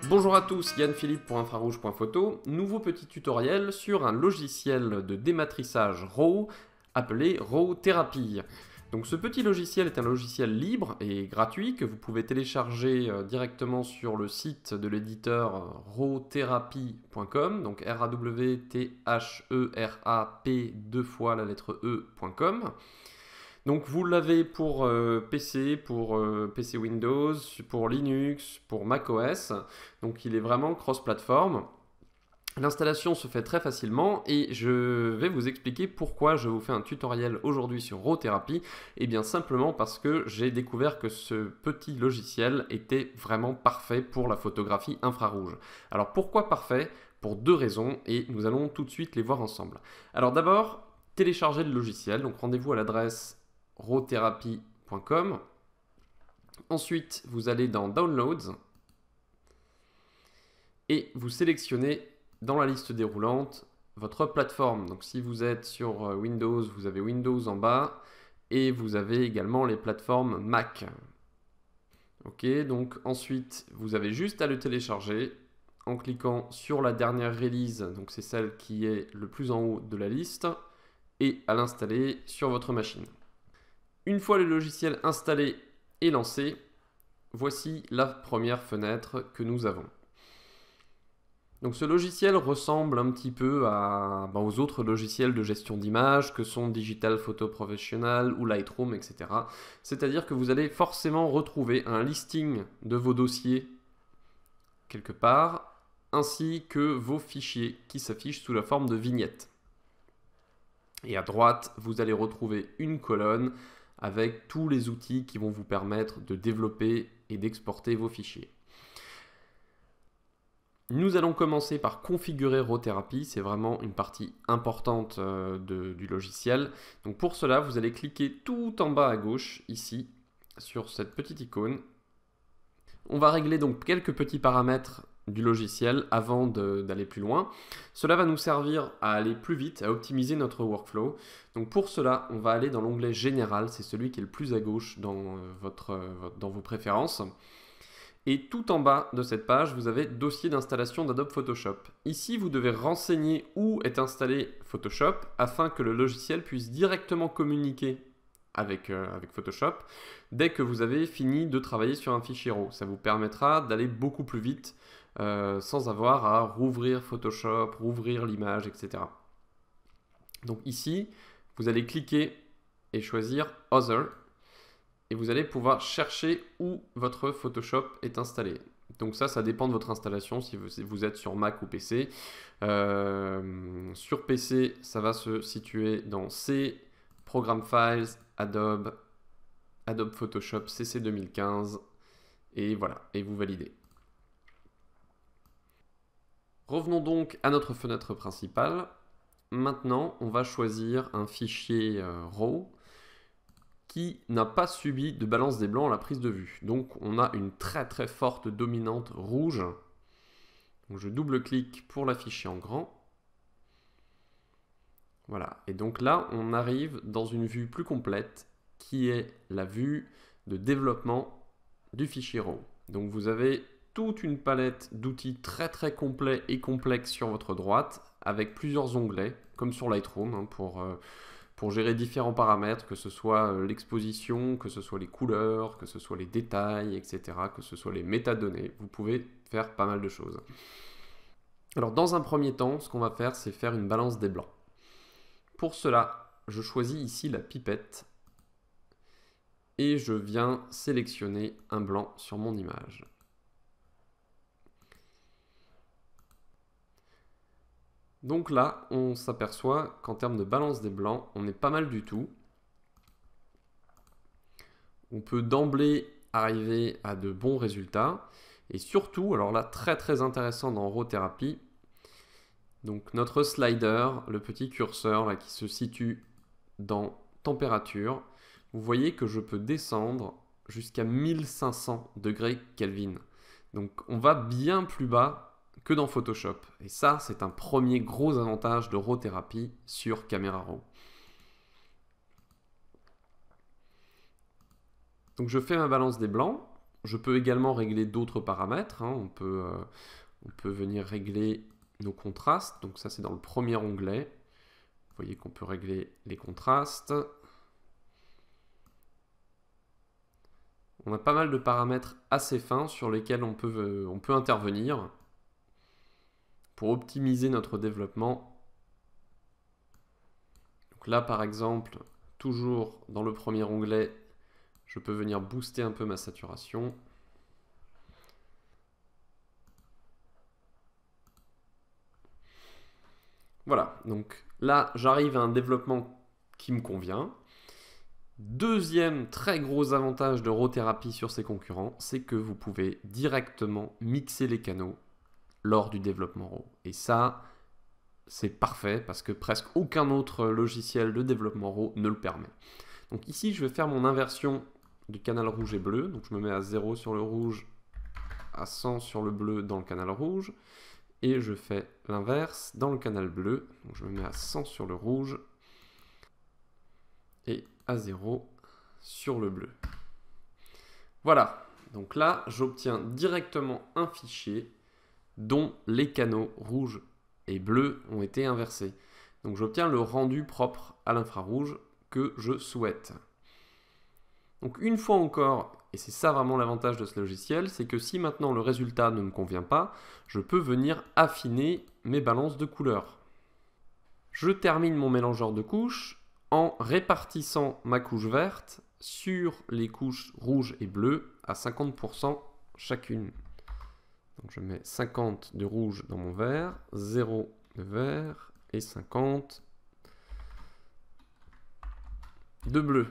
Bonjour à tous, Yann Philippe pour infrarouge.photo. Nouveau petit tutoriel sur un logiciel de dématrissage RAW appelé RAW Therapy. Donc ce petit logiciel est un logiciel libre et gratuit que vous pouvez télécharger directement sur le site de l'éditeur rawtherapy.com, donc RAWTHERAP 2 fois la lettre E.com. Donc vous l'avez pour PC, pour PC Windows, pour Linux, pour macOS. Donc il est vraiment cross-platform. L'installation se fait très facilement et je vais vous expliquer pourquoi je vous fais un tutoriel aujourd'hui sur RAW Therapy. Et bien simplement parce que j'ai découvert que ce petit logiciel était vraiment parfait pour la photographie infrarouge. Alors pourquoi parfait? Pour deux raisons et nous allons tout de suite les voir ensemble. Alors d'abord, télécharger le logiciel. Donc rendez-vous à l'adresse rawtherapy.com. Ensuite, vous allez dans Downloads et vous sélectionnez dans la liste déroulante votre plateforme. Donc si vous êtes sur Windows, vous avez Windows en bas et vous avez également les plateformes Mac. Ok, donc ensuite, vous avez juste à le télécharger en cliquant sur la dernière release, donc c'est celle qui est le plus en haut de la liste, et à l'installer sur votre machine. Une fois le logiciel installé et lancé, voici la première fenêtre que nous avons. Donc ce logiciel ressemble un petit peu aux autres logiciels de gestion d'images que sont Digital Photo Professional ou Lightroom, etc. C'est-à-dire que vous allez forcément retrouver un listing de vos dossiers quelque part, ainsi que vos fichiers qui s'affichent sous la forme de vignettes. Et à droite, vous allez retrouver une colonne avec tous les outils qui vont vous permettre de développer et d'exporter vos fichiers. Nous allons commencer par configurer RAW Therapy, c'est vraiment une partie importante du logiciel. Donc pour cela, vous allez cliquer tout en bas à gauche, ici, sur cette petite icône. On va régler donc quelques petits paramètres du logiciel avant d'aller plus loin. Cela va nous servir à aller plus vite, à optimiser notre workflow. Donc pour cela, on va aller dans l'onglet Général, c'est celui qui est le plus à gauche dans vos préférences. Et tout en bas de cette page, vous avez Dossier d'installation d'Adobe Photoshop. Ici, vous devez renseigner où est installé Photoshop afin que le logiciel puisse directement communiquer avec Photoshop dès que vous avez fini de travailler sur un fichier RAW. Ça vous permettra d'aller beaucoup plus vite sans avoir à rouvrir Photoshop, rouvrir l'image, etc. Donc ici, vous allez cliquer et choisir Other et vous allez pouvoir chercher où votre Photoshop est installé. Donc ça dépend de votre installation, si vous êtes sur Mac ou PC. Sur PC, ça va se situer dans C, Program Files, Adobe Photoshop CC 2015, et voilà, et vous validez. Revenons donc à notre fenêtre principale. Maintenant, on va choisir un fichier RAW qui n'a pas subi de balance des blancs à la prise de vue. Donc on a une très forte dominante rouge. Donc je double-clique pour l'afficher en grand. Voilà, et donc là on arrive dans une vue plus complète qui est la vue de développement du fichier RAW. Donc vous avez toute une palette d'outils très complets et complexes sur votre droite avec plusieurs onglets comme sur Lightroom pour gérer différents paramètres, que ce soit l'exposition, que ce soit les couleurs, que ce soit les détails, etc., que ce soit les métadonnées. Vous pouvez faire pas mal de choses. Alors dans un premier temps, ce qu'on va faire, c'est faire une balance des blancs. Pour cela, je choisis ici la pipette et je viens sélectionner un blanc sur mon image. Donc là, on s'aperçoit qu'en termes de balance des blancs, on est pas mal du tout. On peut d'emblée arriver à de bons résultats. Et surtout, alors là, très intéressant dans RAW Therapy, donc notre slider, le petit curseur là, qui se situe dans température, vous voyez que je peux descendre jusqu'à 1500 degrés Kelvin. Donc on va bien plus bas que dans Photoshop. Et ça, c'est un premier gros avantage de RAW Therapy sur Camera Raw. Donc je fais ma balance des blancs, Je peux également régler d'autres paramètres, hein. On peut venir régler nos contrastes, donc ça c'est dans le premier onglet. Vous voyez qu'on peut régler les contrastes. On a pas mal de paramètres assez fins sur lesquels on peut intervenir pour optimiser notre développement. Donc là par exemple, toujours dans le premier onglet, je peux venir booster un peu ma saturation. Voilà, donc là j'arrive à un développement qui me convient. Deuxième très gros avantage de RAW-thérapie sur ses concurrents, c'est que vous pouvez directement mixer les canaux lors du développement RAW. Et ça, c'est parfait parce que presque aucun autre logiciel de développement RAW ne le permet. Donc ici, je vais faire mon inversion du canal rouge et bleu. Donc je me mets à 0 sur le rouge, à 100 sur le bleu dans le canal rouge. Et je fais l'inverse dans le canal bleu. Donc je me mets à 100 sur le rouge et à 0 sur le bleu. Voilà, donc là j'obtiens directement un fichier dont les canaux rouges et bleus ont été inversés. Donc j'obtiens le rendu propre à l'infrarouge que je souhaite. Donc une fois encore, et c'est ça vraiment l'avantage de ce logiciel, c'est que si maintenant le résultat ne me convient pas, je peux venir affiner mes balances de couleurs. Je termine mon mélangeur de couches en répartissant ma couche verte sur les couches rouges et bleues à 50% chacune. Donc je mets 50 de rouge dans mon vert, 0 de vert et 50 de bleu.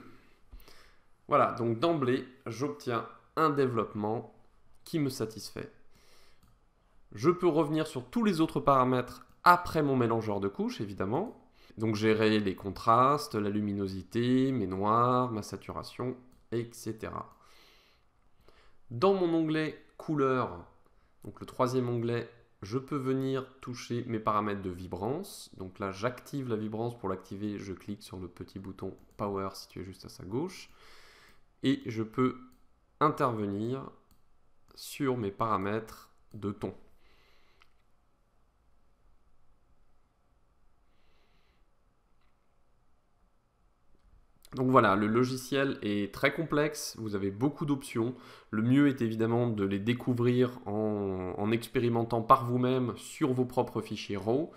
Voilà, donc d'emblée, j'obtiens un développement qui me satisfait. Je peux revenir sur tous les autres paramètres après mon mélangeur de couches, évidemment. Donc gérer les contrastes, la luminosité, mes noirs, ma saturation, etc. Dans mon onglet couleurs, donc le troisième onglet, je peux venir toucher mes paramètres de vibrance. Donc là, j'active la vibrance. Pour l'activer, je clique sur le petit bouton Power situé juste à sa gauche. Et je peux intervenir sur mes paramètres de ton. Donc voilà, le logiciel est très complexe, vous avez beaucoup d'options. Le mieux est évidemment de les découvrir en expérimentant par vous-même sur vos propres fichiers RAW.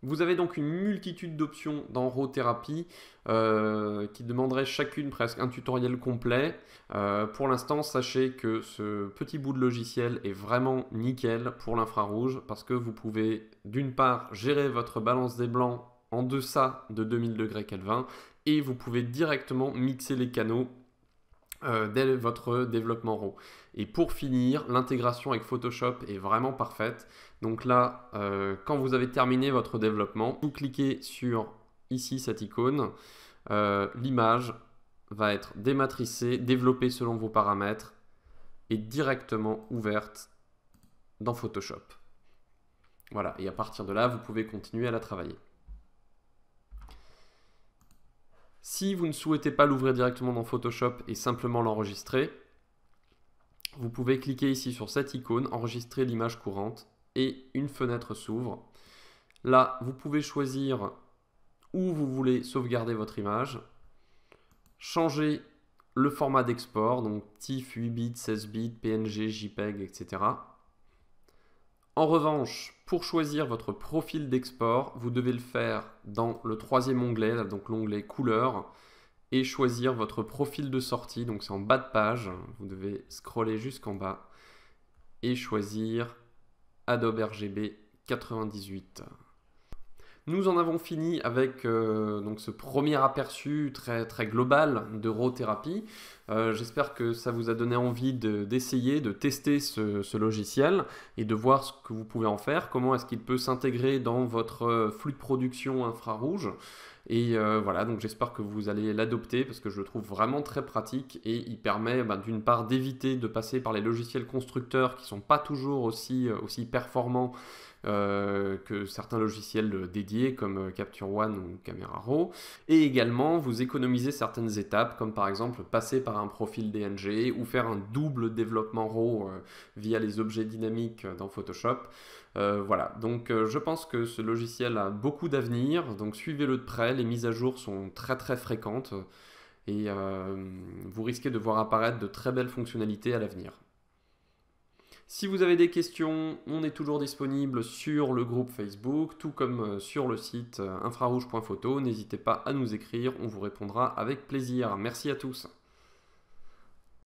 Vous avez donc une multitude d'options dans RAW-thérapie qui demanderaient chacune presque un tutoriel complet. Pour l'instant, sachez que ce petit bout de logiciel est vraiment nickel pour l'infrarouge parce que vous pouvez d'une part gérer votre balance des blancs en deçà de 2000 degrés Kelvin et vous pouvez directement mixer les canaux dès votre développement RAW. Et pour finir, l'intégration avec Photoshop est vraiment parfaite. Donc là, quand vous avez terminé votre développement, vous cliquez sur ici cette icône, l'image va être dématricée, développée selon vos paramètres et directement ouverte dans Photoshop. Voilà, et à partir de là, vous pouvez continuer à la travailler. Si vous ne souhaitez pas l'ouvrir directement dans Photoshop et simplement l'enregistrer, vous pouvez cliquer ici sur cette icône, enregistrer l'image courante, et une fenêtre s'ouvre. Là, vous pouvez choisir où vous voulez sauvegarder votre image, changer le format d'export, donc TIFF, 8 bits, 16 bits, PNG, JPEG, etc. En revanche, pour choisir votre profil d'export, vous devez le faire dans le troisième onglet, donc l'onglet couleurs, et choisir votre profil de sortie, donc c'est en bas de page, vous devez scroller jusqu'en bas, et choisir Adobe RGB 98. Nous en avons fini avec donc ce premier aperçu très global de RAW-thérapie. J'espère que ça vous a donné envie d'essayer, de tester ce logiciel et de voir ce que vous pouvez en faire, comment est-ce qu'il peut s'intégrer dans votre flux de production infrarouge. Et voilà, donc j'espère que vous allez l'adopter parce que je le trouve vraiment très pratique et il permet d'une part d'éviter de passer par les logiciels constructeurs qui ne sont pas toujours aussi performants que certains logiciels dédiés comme Capture One ou Camera Raw. Et également, vous économisez certaines étapes, comme par exemple passer par un profil DNG ou faire un double développement RAW via les objets dynamiques dans Photoshop. Voilà, donc je pense que ce logiciel a beaucoup d'avenir, donc suivez-le de près, les mises à jour sont très très fréquentes et vous risquez de voir apparaître de très belles fonctionnalités à l'avenir. Si vous avez des questions, on est toujours disponible sur le groupe Facebook, tout comme sur le site infrarouge.photo. N'hésitez pas à nous écrire, on vous répondra avec plaisir. Merci à tous.